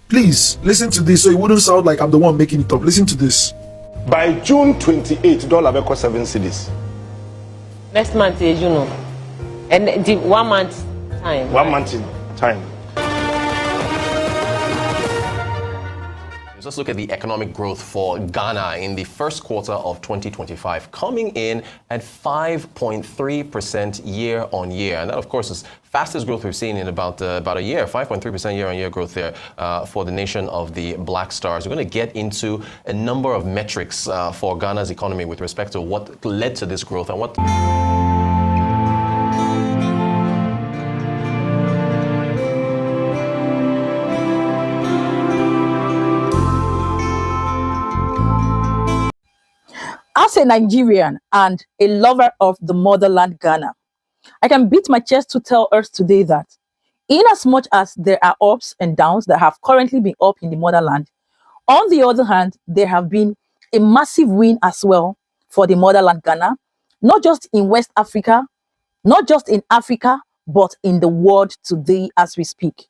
Please listen to this so it wouldn't sound like I'm the one making it up. Listen to this. By June 28, dollar will cost 7 cedis. Next month, you know, and the 1 month time. 1 month in time. Let's look at the economic growth for Ghana in the first quarter of 2025, coming in at 5.3% year on year. And that, of course, is fastest growth we've seen in about a year, 5.3% year on year growth there for the nation of the Black Stars. We're going to get into a number of metrics for Ghana's economy with respect to what led to this growth and what... As a Nigerian and a lover of the motherland Ghana, I can beat my chest to tell us today that in as much as there are ups and downs that have currently been up in the motherland, on the other hand, there have been a massive win as well for the motherland Ghana, not just in West Africa, not just in Africa, but in the world today as we speak.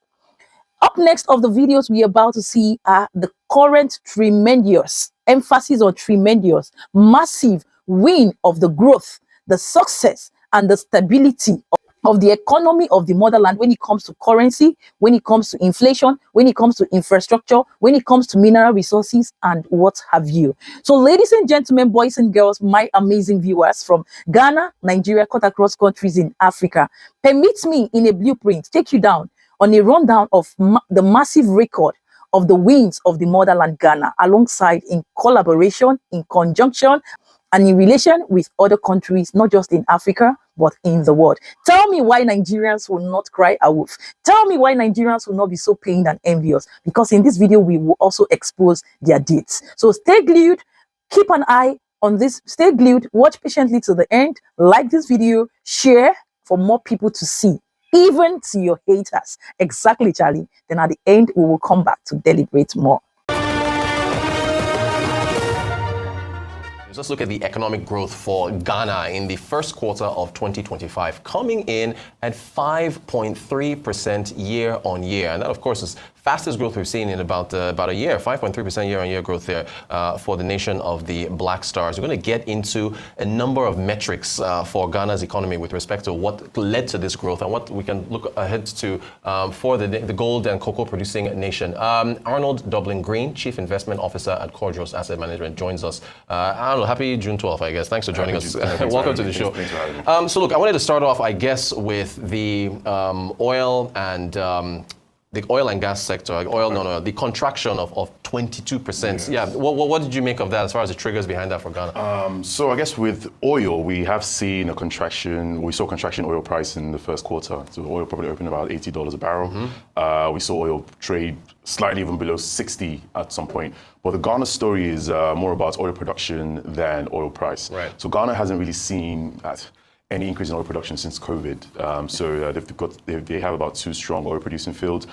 Up next of the videos we're about to see are the current tremendous, emphasis on tremendous, massive win of the growth, the success, and the stability of the economy of the motherland when it comes to currency, when it comes to inflation, when it comes to infrastructure, when it comes to mineral resources, and what have you. So, ladies and gentlemen, boys and girls, my amazing viewers from Ghana, Nigeria, cut across countries in Africa, permit me in a blueprint take you down on a rundown of the massive record of the wins of the motherland Ghana, alongside in collaboration, in conjunction, and in relation with other countries, not just in Africa, but in the world. Tell me why Nigerians will not cry a wolf. Tell me why Nigerians will not be so pained and envious, because in this video, we will also expose their deeds. So stay glued, keep an eye on this, stay glued, watch patiently to the end, like this video, share for more people to see, even to your haters. Exactly, Charlie. Then at the end, we will come back to deliberate more. Let's look at the economic growth for Ghana in the first quarter of 2025, coming in at 5.3% year on year. And that, of course, is fastest growth we've seen in about a year, 5.3% year on year growth there for the nation of the Black Stars. We're going to get into a number of metrics for Ghana's economy with respect to what led to this growth and what we can look ahead to for the gold and cocoa producing nation. Arnold Dublin Green, Chief Investment Officer at Cordros Asset Management, joins us. Arnold, happy June 12th, I guess. Thanks for joining us. Welcome to the show. Thanks for having me. So look, I wanted to start off, I guess, with the oil and gas sector, the contraction of 22%. Yes. Yeah, what did you make of that as far as the triggers behind that for Ghana? So I guess with oil, we have seen a contraction. We saw contraction in oil price in the first quarter. So oil probably opened about $80 a barrel. Mm-hmm. We saw oil trade slightly even below 60 at some point. But the Ghana story is more about oil production than oil price. Right. So Ghana hasn't really seen any increase in oil production since COVID. They have about 2 strong oil producing fields.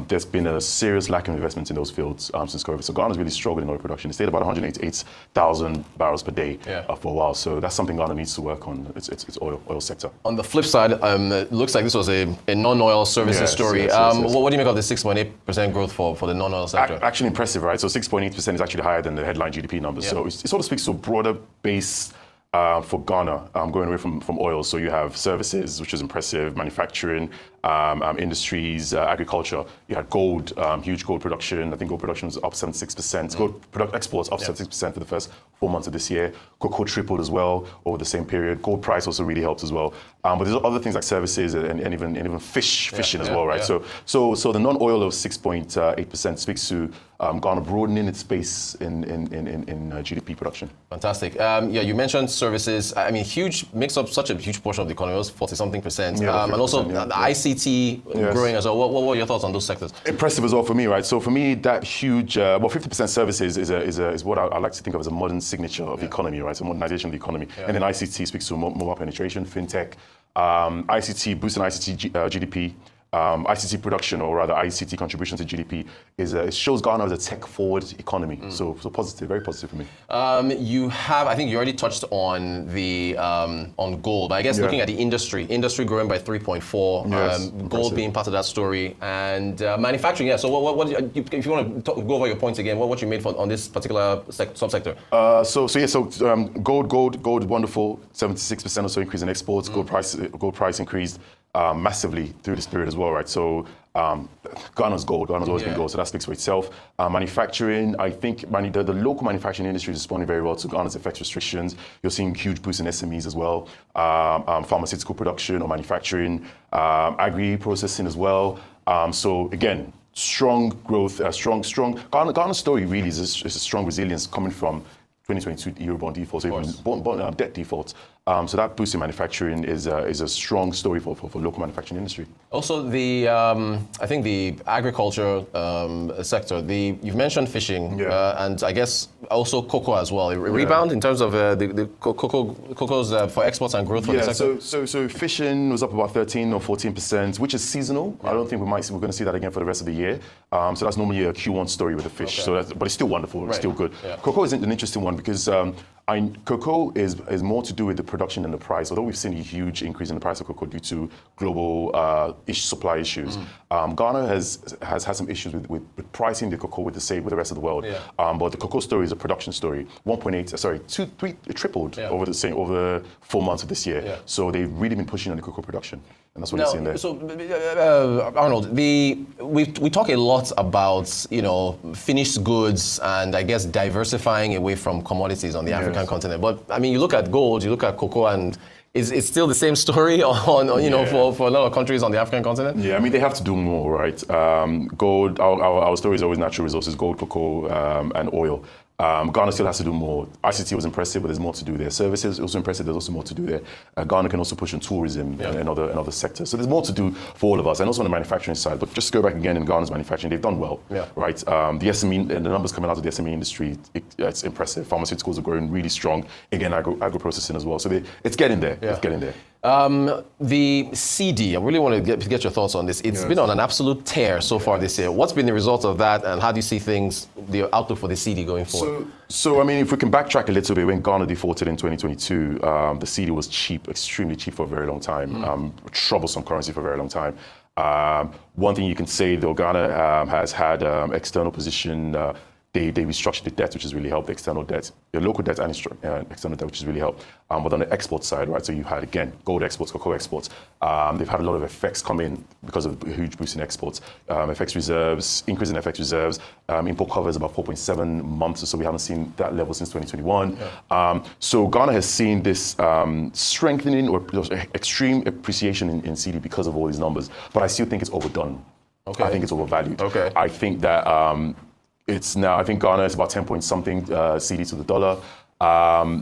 There's been a serious lack of investment in those fields since COVID. So Ghana's really struggled in oil production. It stayed about 188,000 barrels per day for a while. So that's something Ghana needs to work on. It's oil sector. On the flip side, it looks like this was a non-oil services story. Yes. What do you make of the 6.8% growth for the non-oil sector? Actually impressive, right? So 6.8% is actually higher than the headline GDP numbers. Yeah. So it sort of speaks to a broader base for Ghana, going away from oil. So you have services, which is impressive, manufacturing, industries, agriculture. You had gold, huge gold production. I think gold production was up 76%. Gold exports up 76% for the first 4 months of this year. Cocoa tripled as well over the same period. Gold price also really helped as well. But there's other things like services and even fishing as well, right? Yeah. So the non-oil of 6.8% speaks to Ghana broadening its space in GDP production. Fantastic. You mentioned services. I mean, makes up such a huge portion of the economy. It was 40-something%. Yeah, and also the ICT growing as well. What were your thoughts on those sectors? Impressive as well for me, right? So for me, that huge, 50% services is what I like to think of as a modern signature of the economy, right? So modernization of the economy. Yeah. And then ICT speaks to mobile penetration, fintech, ICT, boosting ICT GDP. ICT production, or rather ICT contribution to GDP, it shows Ghana as a tech-forward economy. So positive, very positive for me. I think you already touched on the on gold, but I guess looking at the industry growing by 3.4, gold impressive. being part of that story, and manufacturing. Yeah. So what if you want to go over your points again, what you made on this particular subsector? Gold, wonderful, 76% or so increase in exports. Gold price increased massively through this period as well, right? So Ghana's gold. Ghana's always been gold, so that speaks for itself. Manufacturing, I think the local manufacturing industry is responding very well to Ghana's FX restrictions. You're seeing huge boosts in SMEs as well, pharmaceutical production or manufacturing, agri-processing as well. So again, strong growth, Ghana's story really is a strong resilience coming from 2022 Eurobond defaults, even debt defaults. So that boost in manufacturing is a strong story for local manufacturing industry. Also, I think the agriculture sector. You've mentioned fishing, and I guess also cocoa as well. A rebound in terms of the cocoa's for exports and growth for the sector. So fishing was up about 13 or 14%, which is seasonal. I don't think we're going to see that again for the rest of the year. So that's normally a Q1 story with the fish. So but it's still wonderful. It's still good. Yeah. Cocoa is an interesting one because cocoa is more to do with the production and the price. Although we've seen a huge increase in the price of cocoa due to global supply issues, Ghana has had some issues with pricing the cocoa with the rest of the world. But the cocoa story is a production story. 3 it tripled over 4 months of this year. So they've really been pushing on the cocoa production. And that's what you're seeing there. So, Arnold, we talk a lot about finished goods and I guess diversifying away from commodities on the African continent. But I mean, you look at gold, you look at cocoa, and it's still the same story for a lot of countries on the African continent. Yeah, I mean they have to do more, right? Gold, our story is always natural resources: gold, cocoa, and oil. Ghana still has to do more. ICT was impressive, but there's more to do there. Services also impressive. There's also more to do there. Ghana can also push on tourism and other sectors. So there's more to do for all of us, and also on the manufacturing side. But just to go back again in Ghana's manufacturing, they've done well, right? The SME, the numbers coming out of the SME industry, it's impressive. Pharmaceuticals are growing really strong. Again, agro-processing as well. So it's getting there. It's getting there. The CEDI, I really want to get your thoughts on this. It's been on an absolute tear so far this year. What's been the result of that, and how do you see the outlook for the CEDI going forward? So I mean, if we can backtrack a little bit, when Ghana defaulted in 2022, the CEDI was cheap, extremely cheap for a very long time, troublesome currency for a very long time. One thing you can say, though, Ghana has had external position. They restructured the debt, which has really helped the external debt, the local debt and external debt, which has really helped. But on the export side, right, so you've had, again, gold exports, cocoa exports. They've had a lot of effects come in because of a huge boost in exports. FX reserves, increase in FX reserves, import cover is about 4.7 months or so. We haven't seen that level since 2021. So Ghana has seen this strengthening or extreme appreciation in CEDI because of all these numbers. But I still think it's overdone. I think it's overvalued. I think that I think Ghana is about 10 point something CEDI to the dollar.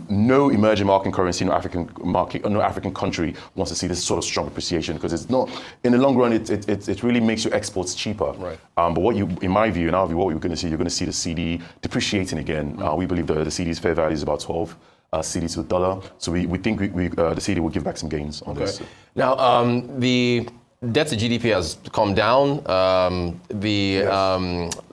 No emerging market currency, no African country wants to see this sort of strong appreciation because it's not, in the long run, it really makes your exports cheaper. But in my view, what you're going to see the CEDI depreciating again. We believe the CEDI's fair value is about 12 CEDI to the dollar. So we think the CEDI will give back some gains on this. Now, the debt to GDP has come down.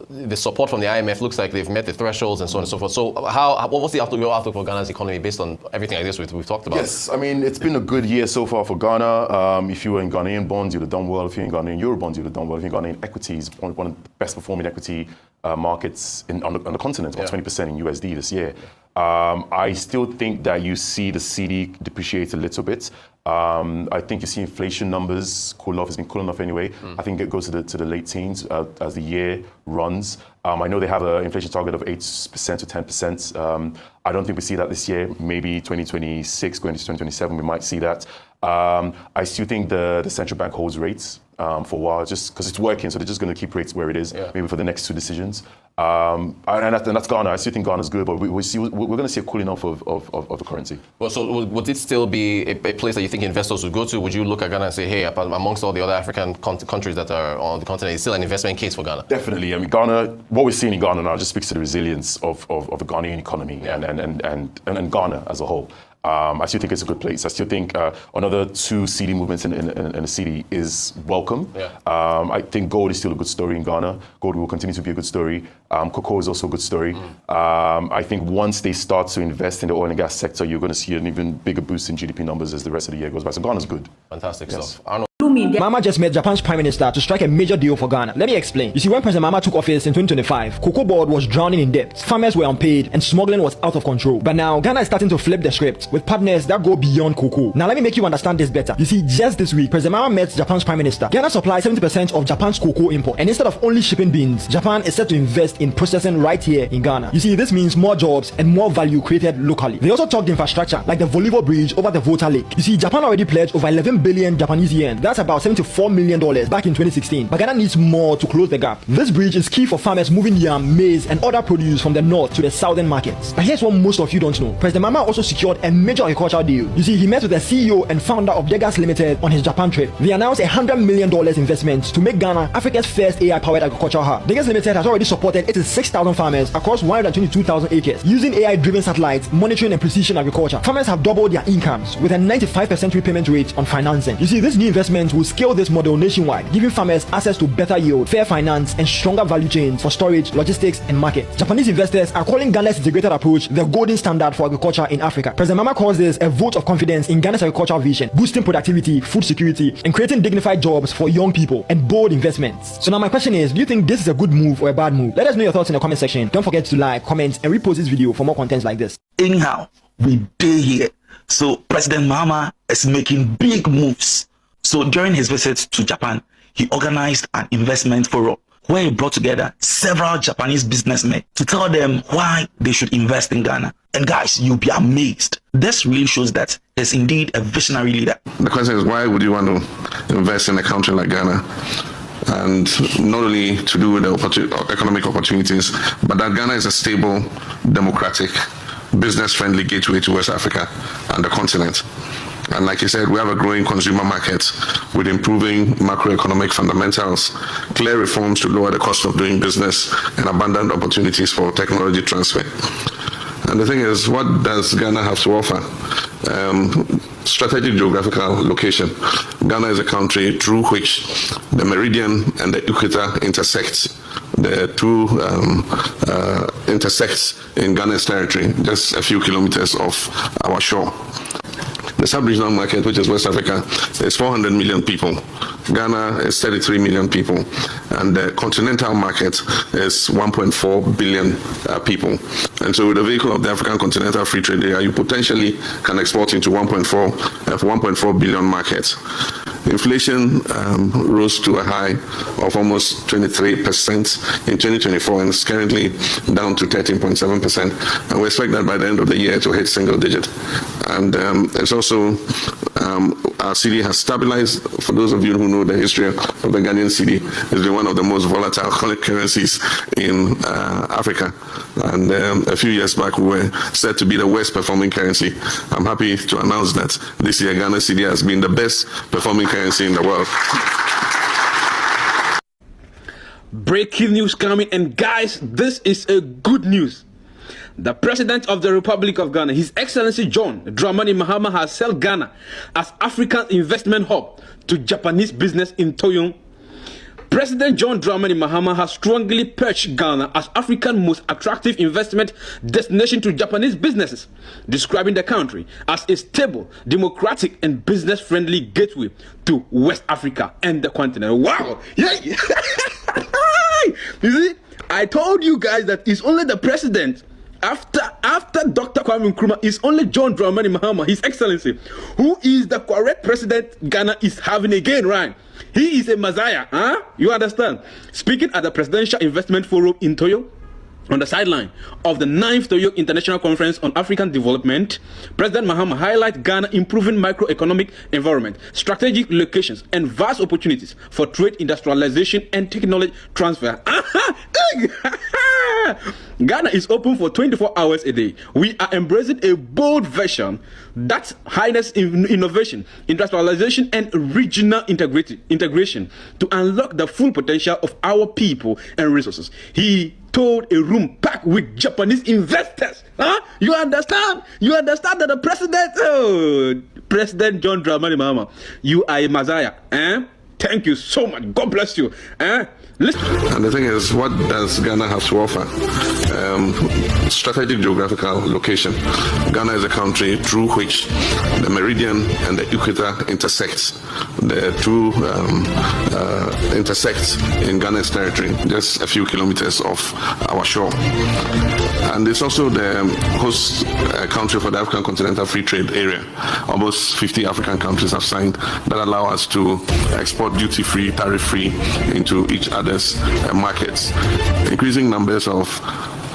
The support from the IMF looks like they've met the thresholds and so on and so forth. So what's your outlook for Ghana's economy based on everything like this we've talked about? Yes, I mean, it's been a good year so far for Ghana. If you were in Ghanaian bonds, you'd have done well. If you're in Ghanaian Euro bonds, you'd have done well. If you're in Ghanaian equities, one of the best performing equity markets on the continent, about 20% in USD this year. I still think that you see the CEDI depreciate a little bit. I think you see inflation numbers cool off. It's been cooling off anyway. I think it goes to the late teens as the year runs. I know they have an inflation target of 8% to 10%. I don't think we see that this year. Maybe 2026, going into 2027, we might see that. I still think the central bank holds rates for a while, just because it's working. So they're just going to keep rates where it is, maybe for the next 2 decisions. And that's Ghana. I still think Ghana's good, but we're going to see a cooling off of the currency. Well, so would it still be a place that you think investors would go to? Would you look at Ghana and say, hey, amongst all the other African countries that are on the continent, it's still an investment case for Ghana? Definitely. I mean, Ghana, what we're seeing in Ghana now just speaks to the resilience of the Ghanaian economy and Ghana as a whole. I still think it's a good place. I still think another 2 CEDI movements in the CEDI is welcome. Yeah. I think gold is still a good story in Ghana. Gold will continue to be a good story. Cocoa is also a good story. I think once they start to invest in the oil and gas sector, you're going to see an even bigger boost in GDP numbers as the rest of the year goes by. So Ghana's good. Fantastic stuff. Arnold. Mama just met Japan's Prime Minister to strike a major deal for Ghana. Let me explain. You see, when President Mama took office in 2025, Cocoa Board was drowning in debt, farmers were unpaid, and smuggling was out of control. But now, Ghana is starting to flip the script with partners that go beyond cocoa. Now, let me make you understand this better. You see, just this week, President Mama met Japan's Prime Minister. Ghana supplies 70% of Japan's cocoa import, and instead of only shipping beans, Japan is set to invest in processing right here in Ghana. You see, this means more jobs and more value created locally. They also talked infrastructure, like the Volivo Bridge over the Volta Lake. You see, Japan already pledged over 11 billion Japanese yen. That's about $74 million back in 2016. But Ghana needs more to close the gap. This bridge is key for farmers moving yam, maize, and other produce from the north to the southern markets. But here's what most of you don't know. President Mama also secured a major agricultural deal. You see, he met with the CEO and founder of Degas Limited on his Japan trip. They announced $100 million investment to make Ghana Africa's first AI-powered agricultural hub. Degas Limited has already supported 86,000 farmers across 122,000 acres using AI-driven satellites, monitoring, and precision agriculture. Farmers have doubled their incomes with a 95% repayment rate on financing. You see, this new investment will scale this model nationwide, giving farmers access to better yield, fair finance, and stronger value chains for storage, logistics, and markets. Japanese investors are calling Ghana's integrated approach the golden standard for agriculture in Africa. President Mama calls this a vote of confidence in Ghana's agricultural vision, boosting productivity, food security, and creating dignified jobs for young people and bold investments. So now my question is, do you think this is a good move or a bad move? Let us know your thoughts in the comment section. Don't forget to like, comment, and repost this video for more contents like this. Anyhow, we did here. So President Mahama is making big moves. So during his visit to Japan, he organized an investment forum where he brought together several Japanese businessmen to tell them why they should invest in Ghana. And guys, you'll be amazed. This really shows that he's indeed a visionary leader. The question is, why would you want to invest in a country like Ghana? And not only to do with the economic opportunities, but that Ghana is a stable, democratic, business-friendly gateway to West Africa and the continent. And like you said, we have a growing consumer market with improving macroeconomic fundamentals, clear reforms to lower the cost of doing business, and abundant opportunities for technology transfer. And the thing is, what does Ghana have to offer? Strategic geographical location. Ghana is a country through which the meridian and the equator intersect. The two intersects in Ghana's territory, just a few kilometers off our shore. The sub-regional market, which is West Africa, is 400 million people. Ghana is 33 million people. And the continental market is 1.4 billion people. And so with the vehicle of the African Continental Free Trade Area, you potentially can export into 1.4 billion markets. Inflation rose to a high of almost 23% in 2024 and is currently down to 13.7%. And we expect that by the end of the year to hit single digit. And it's also, our cedi has stabilized. For those of you who know the history of the Ghanaian cedi, it's been one of the most volatile currencies in Africa. And a few years back, we were said to be the worst performing currency. I'm happy to announce that this year, Ghana cedi has been the best performing currency in the world. Breaking news coming, and guys, this is a good news. The President of the Republic of Ghana, His Excellency Johndramanimahama, has held Ghana as African investment hub to Japanese business in Toyong. President Johndramanimahama has strongly perched Ghana as Africa's most attractive investment destination to Japanese businesses, describing the country as a stable, democratic, and business-friendly gateway to West Africa and the continent. Wow! Yeah. You see, I told you guys that it's only the president after Dr. Kwame Nkrumah is only Johndramanimahama, His Excellency, who is the correct president Ghana is having again, right? He is a messiah, huh? You understand? Speaking at the Presidential Investment Forum in Toyo, on the sideline of the 9th Toyo International Conference on African Development, President Mahama highlighted Ghana improving microeconomic environment, strategic locations, and vast opportunities for trade, industrialization, and technology transfer. Ghana is open for 24 hours a day. We are embracing a bold vision that harnesses innovation, industrialization, and regional integration to unlock the full potential of our people and resources. He told a room packed with Japanese investors You understand? You understand that the President Johndramanimahama, you are a messiah. Thank you so much. God bless you. Listen. And the thing is, what does Ghana have to offer? Strategic geographical location. Ghana is a country through which the meridian and the equator intersect. The two intersect in Ghana's territory, just a few kilometers off our shore. And it's also the host country for the African Continental Free Trade Area. Almost 50 African countries have signed that allow us to export duty-free, tariff-free into each other's markets. Increasing numbers of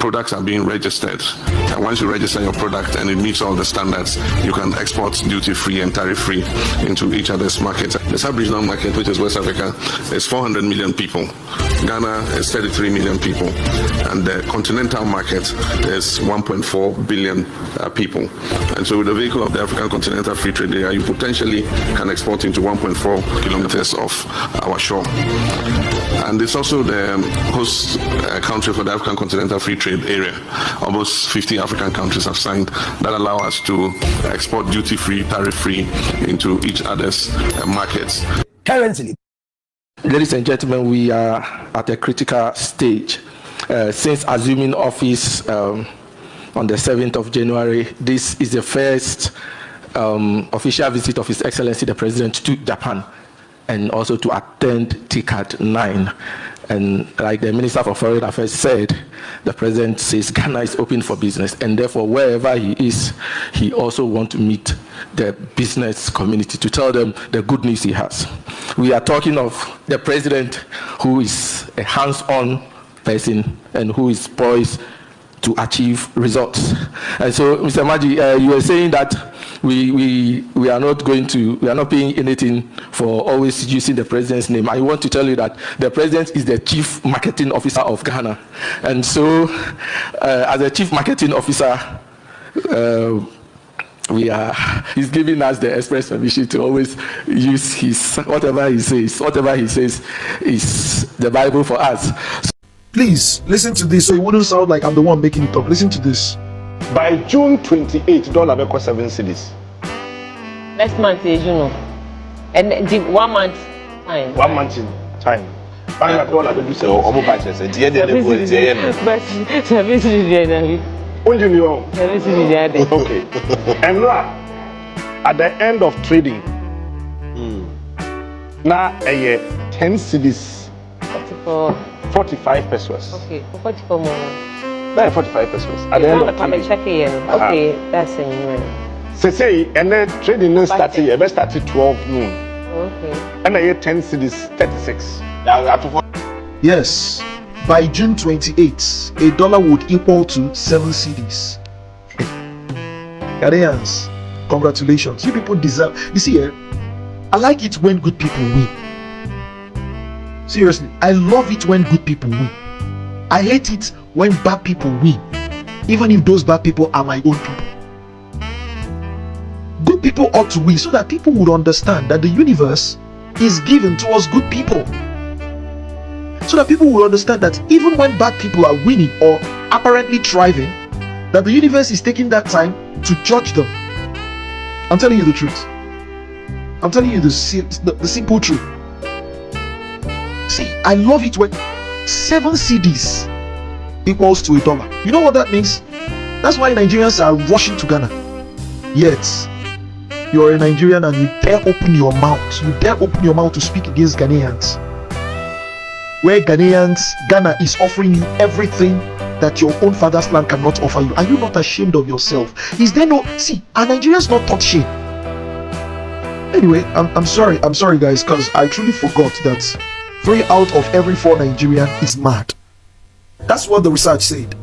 products are being registered. And once you register your product and it meets all the standards, you can export duty-free and tariff-free into each other's markets. The sub-regional market, which is West Africa, is 400 million people. Ghana is 33 million people. And the continental market is 1.4 billion people. And so with the vehicle of the African Continental Free Trade Area, you potentially can export into 1.4 kilometers of our shore. And it's also the host country for the African Continental Free Trade Area. Almost 50 African countries have signed that allow us to export duty-free, tariff-free into each other's markets. Currently, ladies and gentlemen, we are at a critical stage. Since assuming office on the 7th of January, this is the first official visit of His Excellency the President to Japan, and also to attend TCAD 9. And like the Minister for Foreign Affairs said, the President says Ghana is open for business, and therefore wherever he is, he also wants to meet the business community to tell them the good news he has. We are talking of the President who is a hands-on person and who is poised to achieve results. And so, Mr. Maji, you were saying that we are not paying anything for always using the president's name. I want to tell you that the president is the chief marketing officer of Ghana. And so, as a chief marketing officer, he's giving us the express permission to always use whatever he says. Whatever he says is the Bible for us. Please listen to this so it wouldn't sound like I'm the one making it up. Listen to this. By June 28, dollar equals 7 cedis. Next month is, and the 1 month time. 1 month in time. $500 do so. But service Okay. And now, at the end of trading, now a year 10 cedis. 45 pesos. Okay, 44 more. No, 45 pesos. At the end of trading. Okay, that's it. Say, and then trading no started. I started 12 noon. Okay. And I get 10 cedis 36. Yes, by June 28, a dollar would equal to 7 cedis. Ghanaians, congratulations. You people deserve. You see here, I like it when good people win. Seriously, I love it when good people win. I hate it when bad people win, even if those bad people are my own people. Good people ought to win so that people would understand that the universe is given towards good people. So that people will understand that even when bad people are winning or apparently thriving, that the universe is taking that time to judge them. I'm telling you the truth. I'm telling you the simple truth. See, I love it when 7 cedis equals to $1. You know what that means? That's why Nigerians are rushing to Ghana. Yet, you're a Nigerian and you dare open your mouth. You dare open your mouth to speak against Ghanaians. Where Ghana is offering you everything that your own father's land cannot offer you. Are you not ashamed of yourself? Is there no... See, are Nigerians not taught shame? Anyway, I'm sorry guys, because I truly forgot that 3 out of every 4 Nigerian is mad. That's what the research said.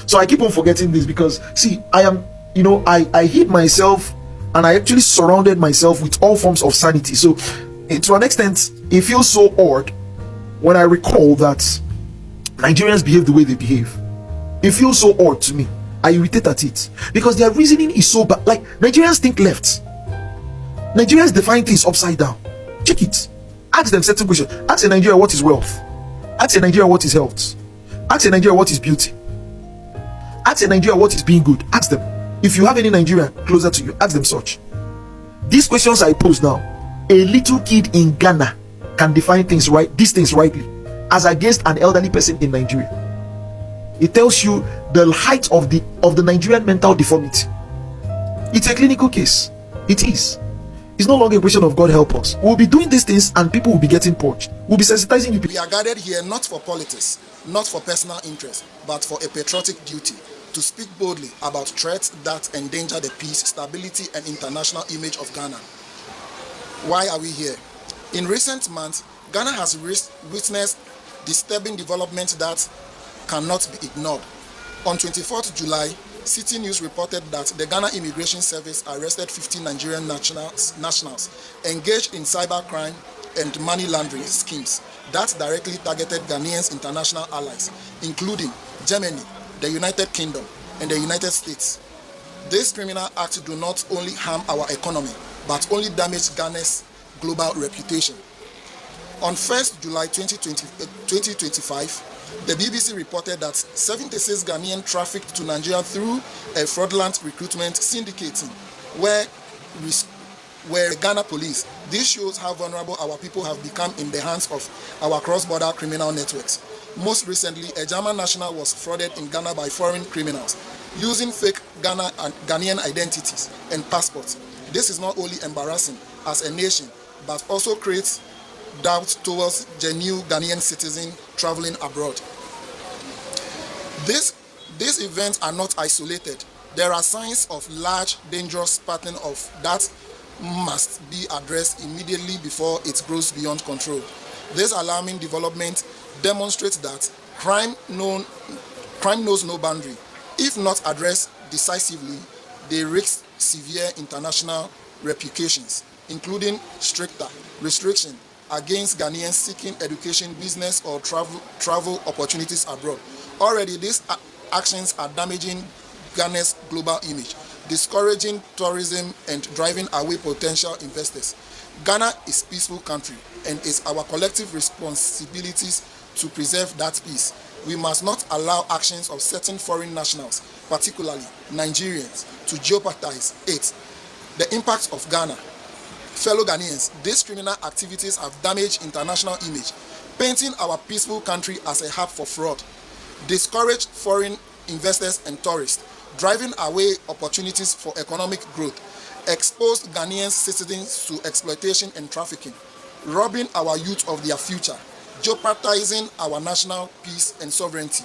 So I keep on forgetting this because, see, I am, I hid myself and I actually surrounded myself with all forms of sanity. So to an extent, it feels so odd when I recall that Nigerians behave the way they behave. It feels so odd to me. I irritate at it because their reasoning is so bad. Like, Nigerians think left. Nigerians define things upside down. Check it. Ask them certain questions. Ask a Nigerian what is wealth. Ask a Nigerian what is health. Ask a Nigerian what is beauty. Ask a Nigerian what is being good. Ask them. If you have any Nigerian closer to you, ask them such. These questions I pose now, a little kid in Ghana can define things right, these things rightly, as against an elderly person in Nigeria. It tells you the height of the Nigerian mental deformity. It's a clinical case. It is. It's no longer a question of God help us. We'll be doing these things and people will be getting purged. We'll be sensitizing you. We are gathered here not for politics, not for personal interest, but for a patriotic duty to speak boldly about threats that endanger the peace, stability, and international image of Ghana. Why are we here? In recent months, Ghana has witnessed disturbing developments that cannot be ignored. On 24th July, City News reported that the Ghana Immigration Service arrested 15 Nigerian nationals engaged in cybercrime and money laundering schemes that directly targeted Ghanaians' international allies, including Germany, the United Kingdom, and the United States. These criminal acts do not only harm our economy, but only damage Ghana's global reputation. On 1st July 2025, the BBC reported that 76 Ghanaian trafficked to Nigeria through a fraudulent recruitment syndicate where Ghana police. This shows how vulnerable our people have become in the hands of our cross-border criminal networks. Most recently, a German national was frauded in Ghana by foreign criminals using fake Ghanaian identities and passports. This is not only embarrassing as a nation, but also creates doubt towards genuine Ghanaian citizens traveling abroad. These events are not isolated. There are signs of large, dangerous pattern of that must be addressed immediately before it grows beyond control. This alarming development demonstrates that crime knows no boundary. If not addressed decisively, they risk severe international repercussions, including stricter restrictions against Ghanaians seeking education, business, or travel opportunities abroad. Already, these actions are damaging Ghana's global image, discouraging tourism, and driving away potential investors. Ghana is a peaceful country, and it's our collective responsibilities to preserve that peace. We must not allow actions of certain foreign nationals, particularly Nigerians, to jeopardize it. The impact of Ghana. Fellow Ghanaians, these criminal activities have damaged international image, painting our peaceful country as a hub for fraud, discouraged foreign investors and tourists, driving away opportunities for economic growth, exposed Ghanaian citizens to exploitation and trafficking, robbing our youth of their future, jeopardizing our national peace and sovereignty.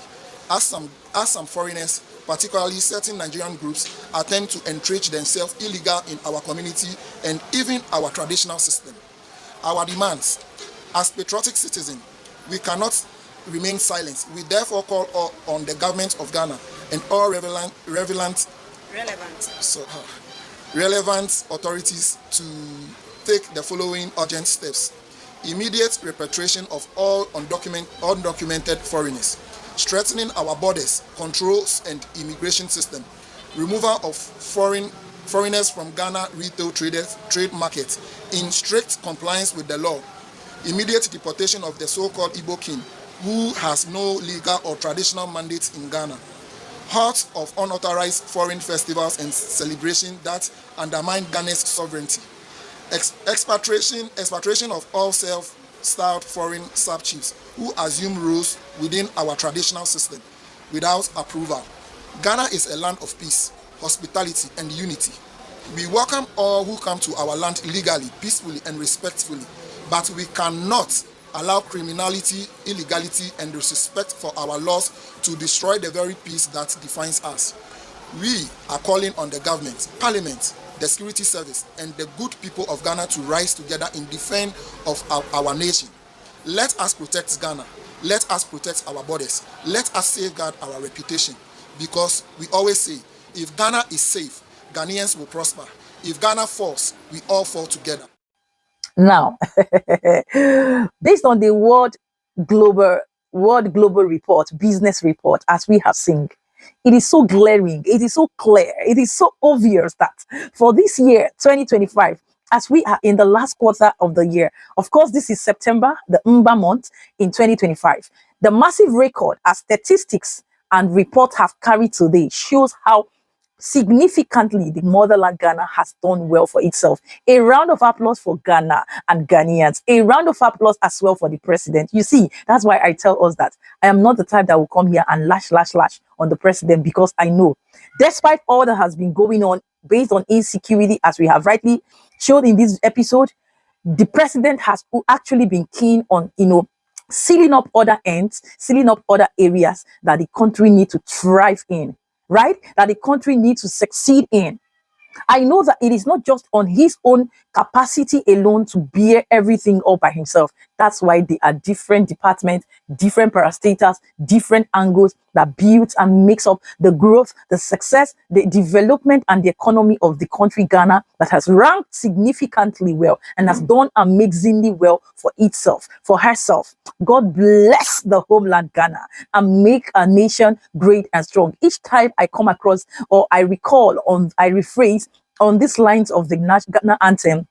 As some foreigners, particularly certain Nigerian groups, attempt to entrench themselves illegal in our community and even our traditional system. Our demands, as patriotic citizens, we cannot remain silent. We therefore call on the government of Ghana and all relevant authorities to take the following urgent steps: immediate repatriation of all undocumented foreigners, strengthening our borders, controls, and immigration system, removal of foreigners from Ghana retail trade markets in strict compliance with the law, immediate deportation of the so-called Igbo king, who has no legal or traditional mandates in Ghana, halt of unauthorized foreign festivals and celebrations that undermine Ghana's sovereignty, expatriation of all self-styled foreign sub-chiefs who assume roles within our traditional system without approval. Ghana is a land of peace, hospitality, and unity. We welcome all who come to our land legally, peacefully, and respectfully, but we cannot allow criminality, illegality, and disrespect for our laws to destroy the very peace that defines us. We are calling on the government, parliament, the security service, and the good people of Ghana to rise together in defense of our nation. Let us protect Ghana. Let us protect our borders. Let us safeguard our reputation. Because we always say, if Ghana is safe, Ghanaians will prosper. If Ghana falls, we all fall together. Now, based on the World Global Report, business report, as we have seen, it is so glaring, it is so clear, it is so obvious that for this year, 2025, as we are in the last quarter of the year, of course, this is September, the Mba month in 2025, the massive record as statistics and reports have carried today shows how significantly the motherland Ghana has done well for itself. A round of applause for Ghana and Ghanaians. A round of applause as well for the president. You see, that's why I tell us that I am not the type that will come here and lash on the president, because I know, despite all that has been going on based on insecurity, as we have rightly showed in this episode, the president has actually been keen on, sealing up other ends, sealing up other areas that the country needs to thrive in, right? That the country needs to succeed in. I know that it is not just on his own capacity alone to bear everything all by himself. That's why there are different departments, different parastatals, different angles that builds and makes up the growth, the success, the development, and the economy of the country Ghana, that has ranked significantly well and has done amazingly well for itself, for herself. God bless the homeland Ghana and make a nation great and strong. Each time I come across, or I rephrase on these lines of the Ghana anthem,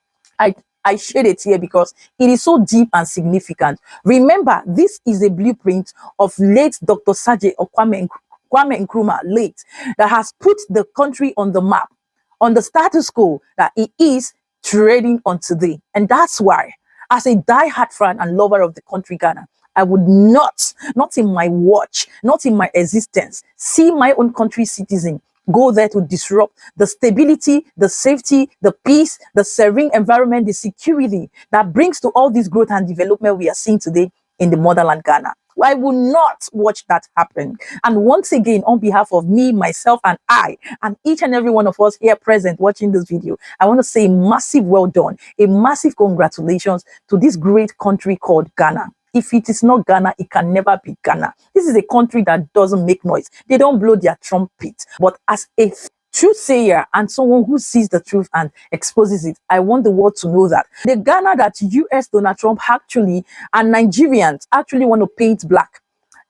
I share it here because it is so deep and significant. Remember, this is a blueprint of late Dr. Sajay or Kwame Nkrumah, late, that has put the country on the map, on the status quo that it is trading on today. And that's why, as a die-hard fan and lover of the country Ghana, I would not in my watch, not in my existence, see my own country citizen go there to disrupt the stability, the safety, the peace, the serene environment, the security that brings to all this growth and development we are seeing today in the motherland Ghana. I will not watch that happen. And once again, on behalf of me, myself, and I, and each and every one of us here present watching this video, I want to say a massive well done, a massive congratulations to this great country called Ghana. If it is not Ghana, it can never be Ghana. This is a country that doesn't make noise. They don't blow their trumpet. But as a truth sayer and someone who sees the truth and exposes it, I want the world to know that the Ghana that US Donald Trump actually and Nigerians actually want to paint black,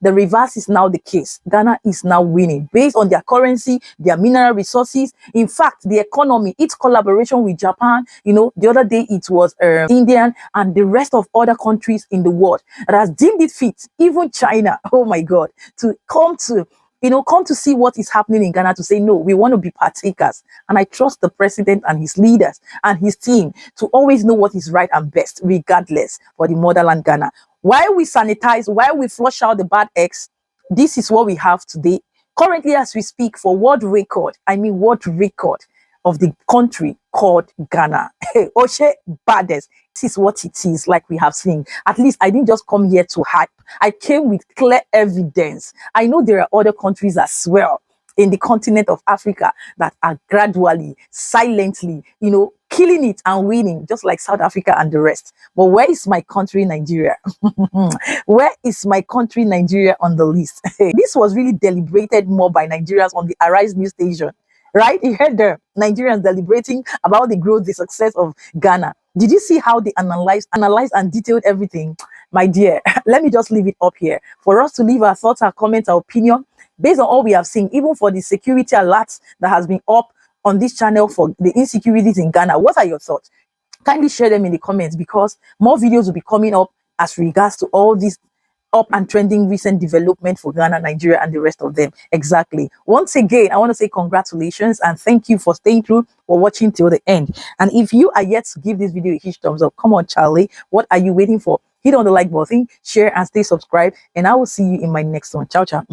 the reverse is now the case. Ghana is now winning based on their currency, their mineral resources. In fact, the economy, its collaboration with Japan, the other day it was Indian and the rest of other countries in the world that has deemed it fit, even China, oh my God, to come to see what is happening in Ghana, to say, no, we want to be partakers. And I trust the president and his leaders and his team to always know what is right and best, regardless, for the motherland Ghana. While we sanitize, while we flush out the bad eggs, this is what we have today. Currently, as we speak, for world record of the country called Ghana. Oshe baddest. This is what it is, like we have seen. At least I didn't just come here to hype. I came with clear evidence. I know there are other countries as well in the continent of Africa that are gradually, silently, killing it and winning, just like South Africa and the rest. But where is my country, Nigeria? Where is my country, Nigeria, on the list? This was really deliberated more by Nigerians on the Arise news station, right? You heard the Nigerians deliberating about the growth, the success of Ghana. Did you see how they analyzed and detailed everything? My dear, let me just leave it up here for us to leave our thoughts, our comments, our opinion based on all we have seen, even for the security alerts that has been up on this channel for the insecurities in Ghana. What are your thoughts? Kindly share them in the comments, because more videos will be coming up as regards to all these up and trending recent development for Ghana, Nigeria, and the rest of them. Exactly. Once again, I want to say congratulations and thank you for staying through, for watching till the end. And if you are yet to give this video a huge thumbs up, come on, Charlie, what are you waiting for? Hit on the like button, share, and stay subscribed. And I will see you in my next one. Ciao, ciao.